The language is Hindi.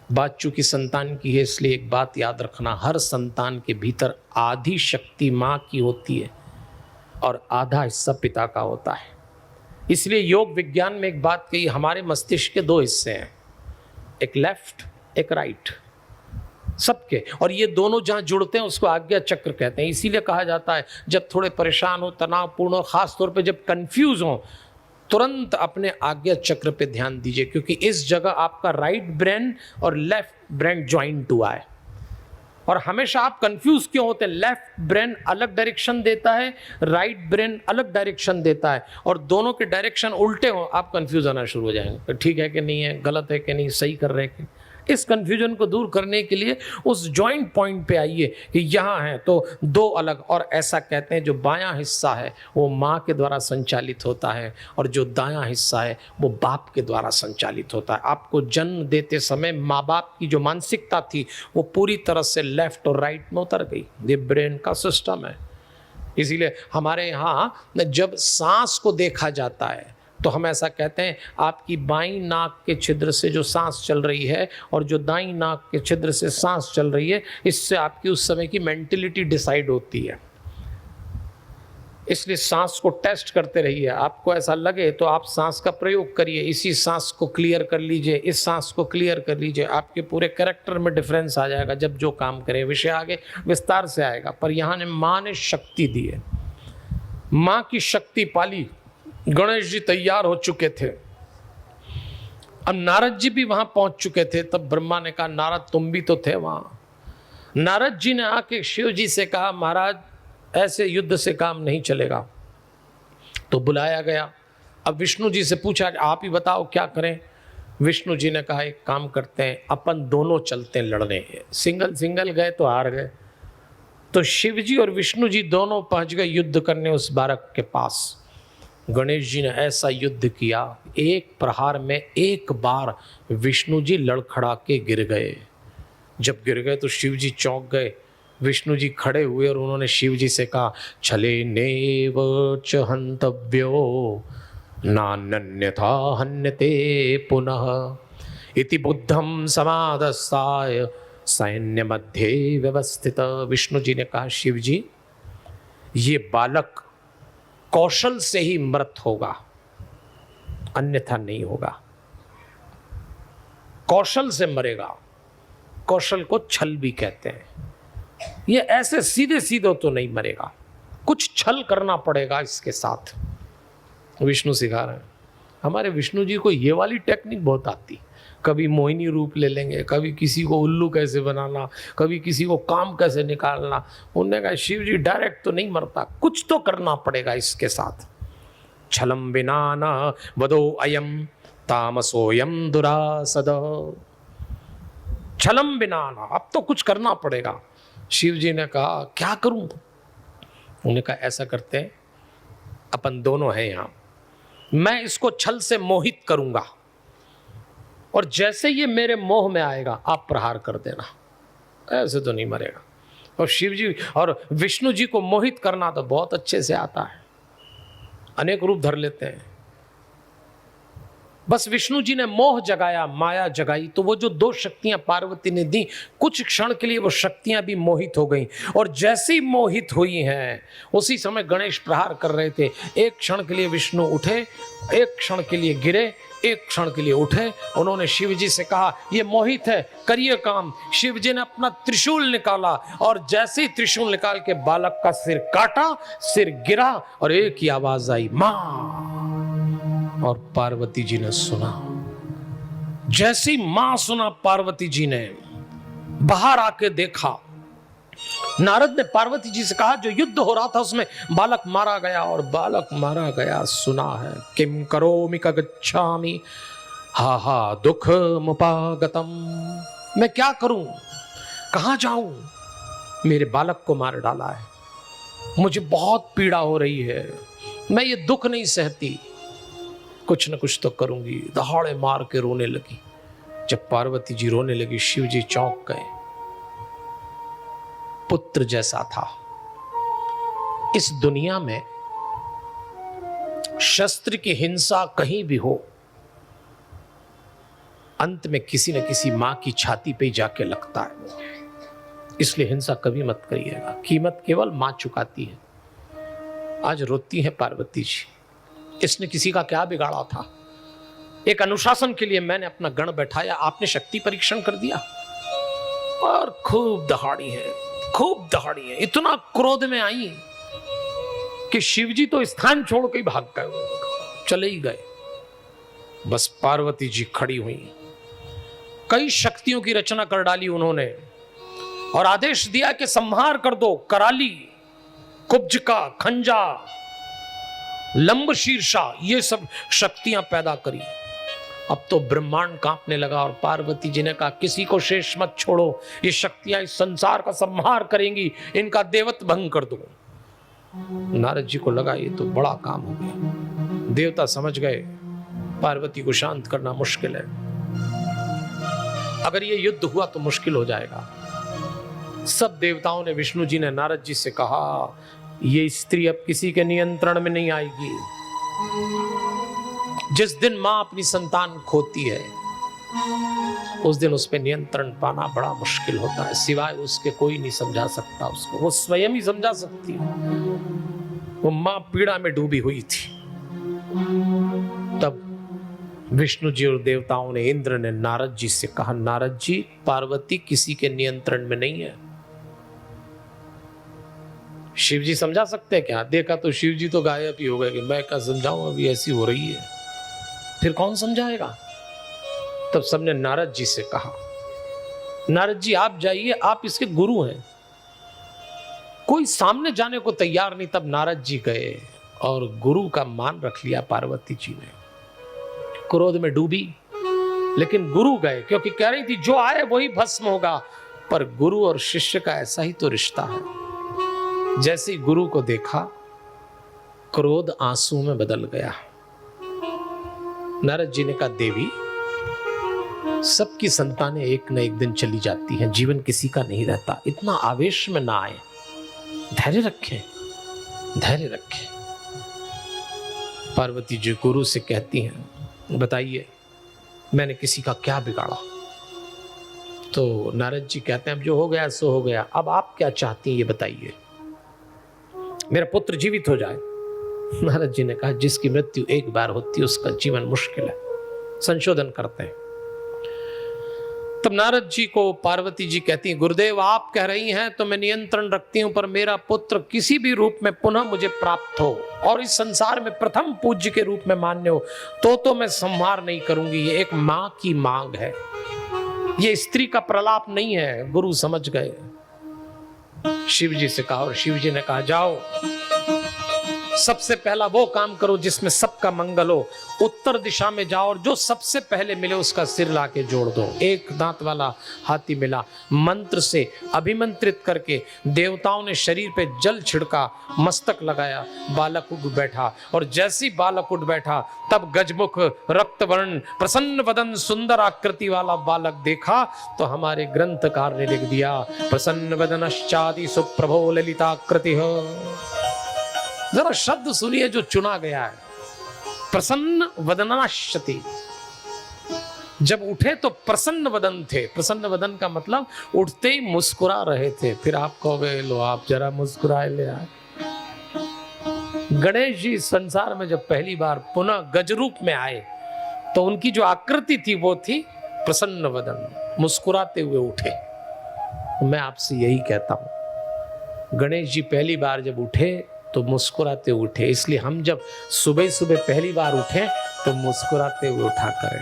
बात चूंकि संतान की है इसलिए एक बात याद रखना, हर संतान के भीतर आधी शक्ति माँ की होती है और आधा हिस्सा पिता का होता है। इसलिए योग विज्ञान में एक बात कही, हमारे मस्तिष्क के दो हिस्से हैं, एक लेफ्ट एक राइट, सबके, और ये दोनों जहां जुड़ते हैं उसको आज्ञा चक्र कहते हैं। इसीलिए कहा जाता है जब थोड़े परेशान हो, तनावपूर्ण और खास तौर पे जब कंफ्यूज हो, तुरंत अपने आज्ञा चक्र पे ध्यान दीजिए, क्योंकि इस जगह आपका राइट ब्रेन और लेफ्ट ब्रेन ज्वाइंट हुआ है। और हमेशा आप कंफ्यूज क्यों होते हैं? लेफ्ट ब्रेन अलग डायरेक्शन देता है, राइट ब्रेन अलग डायरेक्शन देता है, और दोनों के डायरेक्शन उल्टे हो, आप कंफ्यूज होना शुरू हो जाएंगे, ठीक है कि नहीं है, गलत है कि नहीं, सही कर रहे हैं। इस कंफ्यूजन को दूर करने के लिए उस जॉइंट पॉइंट पे आइए कि यहाँ है तो दो अलग, और ऐसा कहते हैं जो बायां हिस्सा है वो माँ के द्वारा संचालित होता है और जो दायां हिस्सा है वो बाप के द्वारा संचालित होता है। आपको जन्म देते समय माँ बाप की जो मानसिकता थी वो पूरी तरह से लेफ्ट और राइट में उतर गई। ये ब्रेन का सिस्टम है। इसीलिए हमारे यहाँ जब सांस को देखा जाता है तो हम ऐसा कहते हैं, आपकी बाईं नाक के छिद्र से जो सांस चल रही है और जो दाईं नाक के छिद्र से सांस चल रही है, इससे आपकी उस समय की मेंटलिटी डिसाइड होती है। इसलिए सांस को टेस्ट करते रहिए। आपको ऐसा लगे तो आप सांस का प्रयोग करिए, इसी सांस को क्लियर कर लीजिए, इस सांस को क्लियर कर लीजिए, आपके पूरे कैरेक्टर में डिफरेंस आ जाएगा जब जो काम करें। विषय आगे विस्तार से आएगा, पर यहाँ ने माँ ने शक्ति दी है, माँ की शक्ति पाली। गणेश जी तैयार हो चुके थे, अब नारद जी भी वहां पहुंच चुके थे। तब ब्रह्मा ने कहा, नारद तुम भी तो थे वहां। नारद जी ने आके शिव जी से कहा, महाराज ऐसे युद्ध से काम नहीं चलेगा। तो बुलाया गया। अब विष्णु जी से पूछा, आप ही बताओ क्या करें। विष्णु जी ने कहा, एक काम करते हैं, अपन दोनों चलते हैं लड़ने। सिंगल सिंगल गए तो हार गए। तो शिव जी और विष्णु जी दोनों पहुंच गए युद्ध करने उस बालक के पास। गणेश जी ने ऐसा युद्ध किया, एक प्रहार में एक बार विष्णु जी लड़खड़ा के गिर गए। जब गिर गए तो शिव जी चौंक गए। विष्णु जी खड़े हुए और उन्होंने शिव जी से कहा, छले नेव च हन्तव्यो नान्यथा हन्यते पुनः इति बुद्धम समादस्ताय सैन्य मध्य व्यवस्थित। विष्णु जी ने कहा, शिव जी ये बालक कौशल से ही मृत होगा, अन्यथा नहीं होगा। कौशल से मरेगा। कौशल को छल भी कहते हैं। ये ऐसे सीधे सीधे तो नहीं मरेगा, कुछ छल करना पड़ेगा इसके साथ। विष्णु सिखा रहे हैं। हमारे विष्णु जी को ये वाली टेक्निक बहुत आती। कभी मोहिनी रूप ले लेंगे, कभी किसी को उल्लू कैसे बनाना, कभी किसी को काम कैसे निकालना। उन्होंने कहा, शिव जी डायरेक्ट तो नहीं मरता, कुछ तो करना पड़ेगा इसके साथ। छलम बिना न वदो अयम तामसोयम दुरासद। छलम बिना ना, अब तो कुछ करना पड़ेगा। शिव जी ने कहा, क्या करूं? उन्होंने कहा, ऐसा करते हैं, अपन दोनों हैं यहां, मैं इसको छल से मोहित करूंगा और जैसे ये मेरे मोह में आएगा आप प्रहार कर देना, ऐसे तो नहीं मरेगा। और शिव जी और विष्णु जी को मोहित करना तो बहुत अच्छे से आता है, अनेक रूप धर लेते हैं। बस विष्णु जी ने मोह जगाया, माया जगाई, तो वो जो दो शक्तियां पार्वती ने दी, कुछ क्षण के लिए वो शक्तियां भी मोहित हो गईं। और जैसे ही मोहित हुई हैं उसी समय गणेश प्रहार कर रहे थे। एक क्षण के लिए विष्णु उठे, एक क्षण के लिए गिरे, एक क्षण के लिए उठे। उन्होंने शिव जी से कहा, ये मोहित है, करिए काम। शिव जी ने अपना त्रिशूल निकाला और जैसे ही त्रिशूल निकाल के बालक का सिर काटा, सिर गिरा और एक ही आवाज आई, मां। और पार्वती जी ने सुना। जैसी मां सुना, पार्वती जी ने बाहर आके देखा। नारद ने पार्वती जी से कहा, जो युद्ध हो रहा था उसमें बालक मारा गया, और बालक मारा गया सुना है। किम करोमि क गच्छामि हा हा दुख मुपागतम। मैं क्या करूं, कहां जाऊं, मेरे बालक को मार डाला है, मुझे बहुत पीड़ा हो रही है, मैं ये दुख नहीं सहती, कुछ न कुछ तो करूंगी। दहाड़े मार के रोने लगी। जब पार्वती जी रोने लगी, शिव जी चौंक गए। पुत्र जैसा था। इस दुनिया में शस्त्र की हिंसा कहीं भी हो, अंत में किसी न किसी माँ की छाती पे जाके लगता है। इसलिए हिंसा कभी मत करिएगा, कीमत केवल माँ चुकाती है। आज रोती है पार्वती जी, इसने किसी का क्या बिगाड़ा था? एक अनुशासन के लिए मैंने अपना गण बैठाया, आपने शक्ति परीक्षण कर दिया और खूब दहाड़ी है, खूब दहाड़ी है। इतना क्रोध में आई कि शिवजी तो स्थान छोड़ के ही भाग गए, चले ही गए। बस पार्वती जी खड़ी हुई, कई शक्तियों की रचना कर डाली उन्होंने और आदेश दिया कि संहार कर दो कराली, कुब्जका, खंजा, लंब शीर्षा, ये सब शक्तियां पैदा करी। अब तो ब्रह्मांड कांपने लगा और पार्वती जी ने कहा किसी को शेष मत छोड़ो, ये शक्तियां इस संसार का संहार करेंगी, इनका देवत्व भंग कर दो। नारद जी को लगा ये तो बड़ा काम हो गया। देवता समझ गए पार्वती को शांत करना मुश्किल है, अगर ये युद्ध हुआ तो मुश्किल हो जाएगा। सब देवताओं ने, विष्णु जी ने नारद जी से कहा ये स्त्री अब किसी के नियंत्रण में नहीं आएगी। जिस दिन मां अपनी संतान खोती है उस दिन उस पर नियंत्रण पाना बड़ा मुश्किल होता है, सिवाय उसके कोई नहीं समझा सकता उसको, वो स्वयं ही समझा सकती है। वो मां पीड़ा में डूबी हुई थी। तब विष्णु जी और देवताओं ने, इंद्र ने नारद जी से कहा नारद जी, पार्वती किसी के नियंत्रण में नहीं है। शिव जी समझा सकते हैं क्या? देखा तो शिव जी तो गायब ही हो गए कि मैं क्या समझाऊं, अभी ऐसी हो रही है, फिर कौन समझाएगा? तब सबने नारद जी से कहा नारद जी आप जाइए, आप इसके गुरु हैं। कोई सामने जाने को तैयार नहीं। तब नारद जी गए और गुरु का मान रख लिया पार्वती जी ने। क्रोध में डूबी, लेकिन गुरु गए क्योंकि कह रही थी जो आए वही भस्म होगा। पर गुरु और शिष्य का ऐसा ही तो रिश्ता है। जैसे ही गुरु को देखा, क्रोध आंसू में बदल गया। नारद जी ने कहा देवी, सबकी संतानें एक न एक दिन चली जाती हैं, जीवन किसी का नहीं रहता, इतना आवेश में ना आए, धैर्य रखें, धैर्य रखें। पार्वती जी गुरु से कहती हैं बताइए मैंने किसी का क्या बिगाड़ा? तो नारद जी कहते हैं अब जो हो गया सो हो गया, अब आप क्या चाहती हैं ये बताइए, मेरा पुत्र जीवित हो जाए। नारद जी ने कहा जिसकी मृत्यु एक बार होती है उसका जीवन मुश्किल है, संशोधन करते हैं। तब नारद जी को पार्वती जी कहती हैं गुरुदेव आप कह रही हैं तो मैं नियंत्रण रखती हूं, पर मेरा पुत्र किसी भी रूप में पुनः मुझे प्राप्त हो और इस संसार में प्रथम पूज्य के रूप में मान्य हो तो मैं संहार नहीं करूंगी। ये एक मां की मांग है, ये स्त्री का प्रलाप नहीं है। गुरु समझ गए, शिव जी से कहा और शिव जी ने कहा जाओ सबसे पहला वो काम करो जिसमें सबका मंगल हो, उत्तर दिशा में जाओ और जो सबसे पहले मिले उसका सिर लाके जोड़ दो। एक दांत वाला हाथी मिला, मंत्र से अभिमंत्रित करके देवताओं ने शरीर पे जल छिड़का, मस्तक लगाया, बालक उठ बैठा और जैसे ही बालक उठ बैठा तब गजमुख रक्तवर्ण प्रसन्न वदन सुंदर आकृति वाला बालक देखा तो हमारे ग्रंथकार ने लिख दिया प्रसन्न वदनश्चादि सुप्रभो ललिताकृति। जरा शब्द सुनिए जो चुना गया है, प्रसन्न वदनाश्यति। जब उठे तो प्रसन्न वदन थे। प्रसन्न वदन का मतलब उठते ही मुस्कुरा रहे थे। फिर आप कहोगे लो आप जरा मुस्कुराए ले आए। गणेश जी संसार में जब पहली बार पुनः गज रूप में आए तो उनकी जो आकृति थी वो थी प्रसन्न वदन, मुस्कुराते हुए उठे। मैं आपसे यही कहता हूं, गणेश जी पहली बार जब उठे तो मुस्कुराते उठे, इसलिए हम जब सुबह सुबह पहली बार उठे तो मुस्कुराते हुए उठा करें।